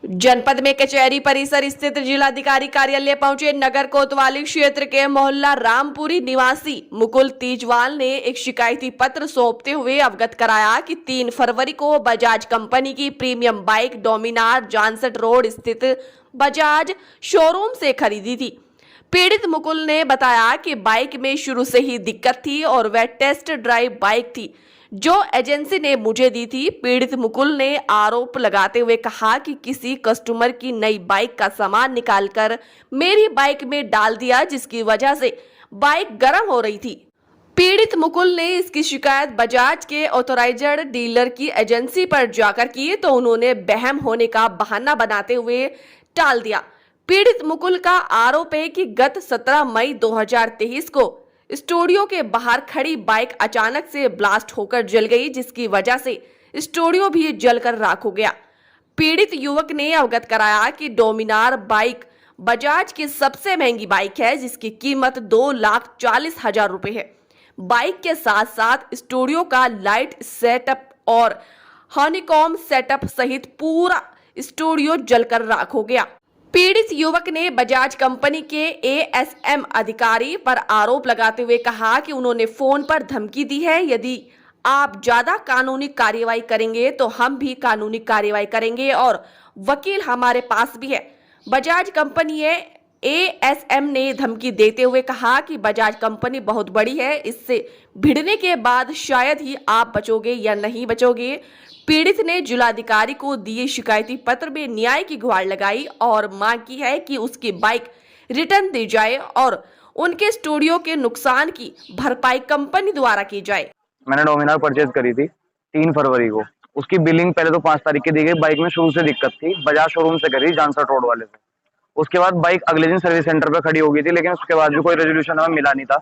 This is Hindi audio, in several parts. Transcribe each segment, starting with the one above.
जनपद में कचहरी परिसर स्थित जिलाधिकारी कार्यालय पहुंचे नगर कोतवाली क्षेत्र के मोहल्ला रामपुरी निवासी मुकुल तीजवाल ने एक शिकायती पत्र सौंपते हुए अवगत कराया कि 3 फरवरी को बजाज कंपनी की premium bike Dominar Jansath road स्थित बजाज शोरूम से खरीदी थी। पीड़ित मुकुल ने बताया कि बाइक में शुरू से ही दिक्कत थी और वह टेस्ट ड्राइव बाइक थी जो एजेंसी ने मुझे दी थी। पीड़ित मुकुल ने आरोप लगाते हुए कहा कि किसी कस्टमर की नई बाइक का सामान निकालकर मेरी बाइक में डाल दिया, जिसकी वजह से बाइक गर्म हो रही थी। पीड़ित मुकुल ने इसकी शिकायत बजाज के ऑथराइज्ड डीलर की एजेंसी पर जाकर की तो उन्होंने बहम होने का बहाना बनाते हुए टाल दिया। पीड़ित मुकुल का आरोप है कि गत 17 मई 2023 को स्टूडियो के बाहर खड़ी बाइक अचानक से ब्लास्ट होकर जल गई, जिसकी वजह से स्टूडियो भी जलकर राख हो गया। पीड़ित युवक ने अवगत कराया कि डोमिनार बाइक बजाज की सबसे महंगी बाइक है, जिसकी कीमत 2,40,000 रुपए है। बाइक के साथ साथ स्टूडियो का लाइट सेटअप और हनीकॉम सेटअप सहित पूरा स्टूडियो जलकर राख हो गया। पीड़ित युवक ने बजाज कंपनी के एएसएम अधिकारी पर आरोप लगाते हुए कहा कि उन्होंने फोन पर धमकी दी है, यदि आप ज्यादा कानूनी कार्रवाई करेंगे तो हम भी कानूनी कार्रवाई करेंगे और वकील हमारे पास भी है। बजाज कंपनी एएसएम ने धमकी देते हुए कहा कि बजाज कंपनी बहुत बड़ी है, इससे भिड़ने के बाद शायद ही आप बचोगे या नहीं बचोगे। पीड़ित ने जिलाधिकारी को दिए शिकायती पत्र में न्याय की गुहार लगाई और मांग की है कि उसकी बाइक रिटर्न दी जाए और उनके स्टूडियो के नुकसान की भरपाई कंपनी द्वारा की जाए। मैंने डोमिनार परचेज करी थी 3 फरवरी को। उसकी बिलिंग पहले तो 5 तारीख की दी गई। बाइक में शुरू से दिक्कत थी, बजाज शोरूम से करी जानसठ रोड वाले से। उसके बाद बाइक अगले दिन सर्विस सेंटर पे खड़ी हो गई थी, लेकिन उसके बाद भी कोई रेजोल्यूशन हमें मिला नहीं था।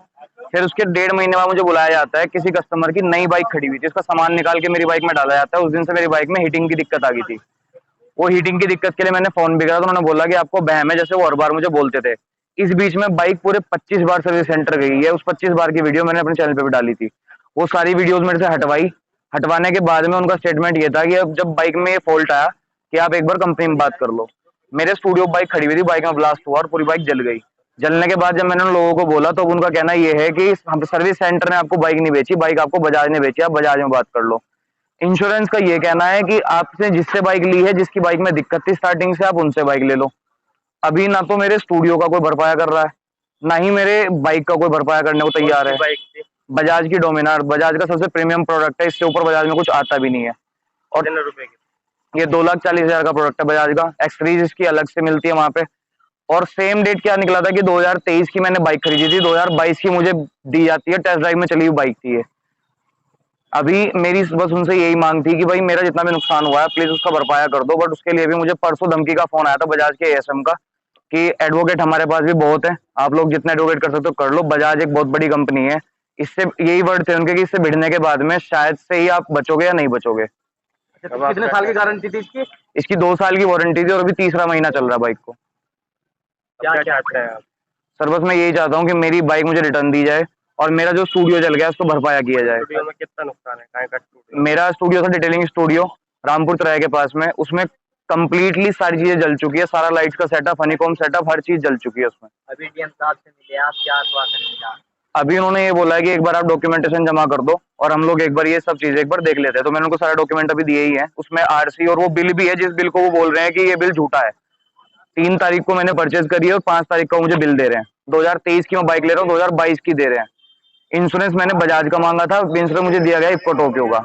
फिर उसके 1.5 महीने बाद मुझे बुलाया जाता है, किसी कस्टमर की नई बाइक खड़ी हुई थी, इसका सामान निकाल के मेरी बाइक में डाला जाता है। उस दिन से मेरी बाइक में हीटिंग की दिक्कत आ गई थी। वो हीटिंग की दिक्कत के लिए मैंने फोन भी करा तो उन्होंने बोला कि आपको बहम है, जैसे वो हर बार मुझे बोलते थे। इस बीच में बाइक पूरे 25 बार सर्विस सेंटर गई है। उस 25 बार की वीडियो मैंने अपने चैनल पे भी डाली थी। वो सारी वीडियोज मेरे से हटवाई। हटवाने के बाद में उनका स्टेटमेंट ये था कि अब जब बाइक में ये फॉल्ट आया कि आप एक बार कंपनी में बात कर लो। मेरे स्टूडियो बाइक खड़ी हुई थी, बाइक में ब्लास्ट हुआ और पूरी बाइक जल गई। जलने के बाद जब मैंने उन लोगों को बोला तो उनका कहना ये है कि सर्विस सेंटर ने आपको बाइक नहीं बेची, बाइक आपको बजाज ने बेची, आप बजाज में बात कर लो। इंश्योरेंस का ये कहना है कि आपने जिससे बाइक ली है, जिसकी बाइक में दिक्कत थी स्टार्टिंग से, आप उनसे बाइक ले लो। अभी ना तो मेरे स्टूडियो का कोई भरपाया कर रहा है, ना ही मेरे बाइक का कोई भरपाया करने को तैयार है। बजाज की डोमिनार, बजाज का सबसे प्रीमियम प्रोडक्ट है, इससे ऊपर बजाज में कुछ आता भी नहीं है। और ये 2,40,000 का प्रोडक्ट है बजाज का। एक्सरीज इसकी अलग से मिलती है वहां पे। और सेम डेट क्या निकला था कि 2023 की मैंने बाइक खरीदी थी, 2022 की मुझे दी जाती है। टेस्ट ड्राइव में चली हुई बाइक थी ये। अभी मेरी बस उनसे यही मांग थी कि भाई मेरा जितना भी नुकसान हुआ है प्लीज उसका भरपाया कर दो। बट उसके लिए भी मुझे परसों धमकी का फोन आया था बजाज के एएसएम का कि एडवोकेट हमारे पास भी बहुत है, आप लोग जितना एडवोकेट कर सकते हो कर लो, बजाज एक बहुत बड़ी कंपनी है। इससे यही वर्ड थे उनके कि इससे भिड़ने के बाद में शायद से ही आप बचोगे या नहीं बचोगे। तो कितने साल की गारंटी थी इसकी? इसकी 2 साल की वारंटी थी और अभी 3रा महीना चल रहा है बाइक को। क्या चाहते हैं आप? सर बस मैं यही चाहता हूँ कि मेरी बाइक मुझे रिटर्न दी जाए और मेरा जो स्टूडियो जल गया उसको भरपाया किया जाए। स्टूडियो में कितना नुकसान है? काय का स्टूडियो? मेरा स्टूडियो था डिटेलिंग स्टूडियो रामपुर तिराहे के पास में। उसमें कंप्लीटली सारी चीजें जल चुकी है, सारा लाइट्स का सेटअप, हनीकॉम सेटअप, हर चीज जल चुकी है उसमें। अभी डीएम साहब से मिले आप, क्या आश्वासन मिला? अभी उन्होंने ये बोला है कि एक बार आप डॉक्यूमेंटेशन जमा कर दो और हम लोग एक बार ये सब चीजें एक बार देख लेते हैं। तो मैंने उनको सारा डॉक्यूमेंट अभी दिए ही है। उसमें आरसी और वो बिल भी है, जिस बिल को वो बोल रहे हैं कि ये बिल झूठा है। 3 तारीख को मैंने परचेज करी है और 5 तारीख को मुझे बिल दे रहे हैं। 2023 की मैं बाइक ले रहा हूँ, 2022 की दे रहे हैं। इंश्योरेंस मैंने बजाज का मांगा था, इंश्योरेंस मुझे दिया गया इफ्को टोक्यो का।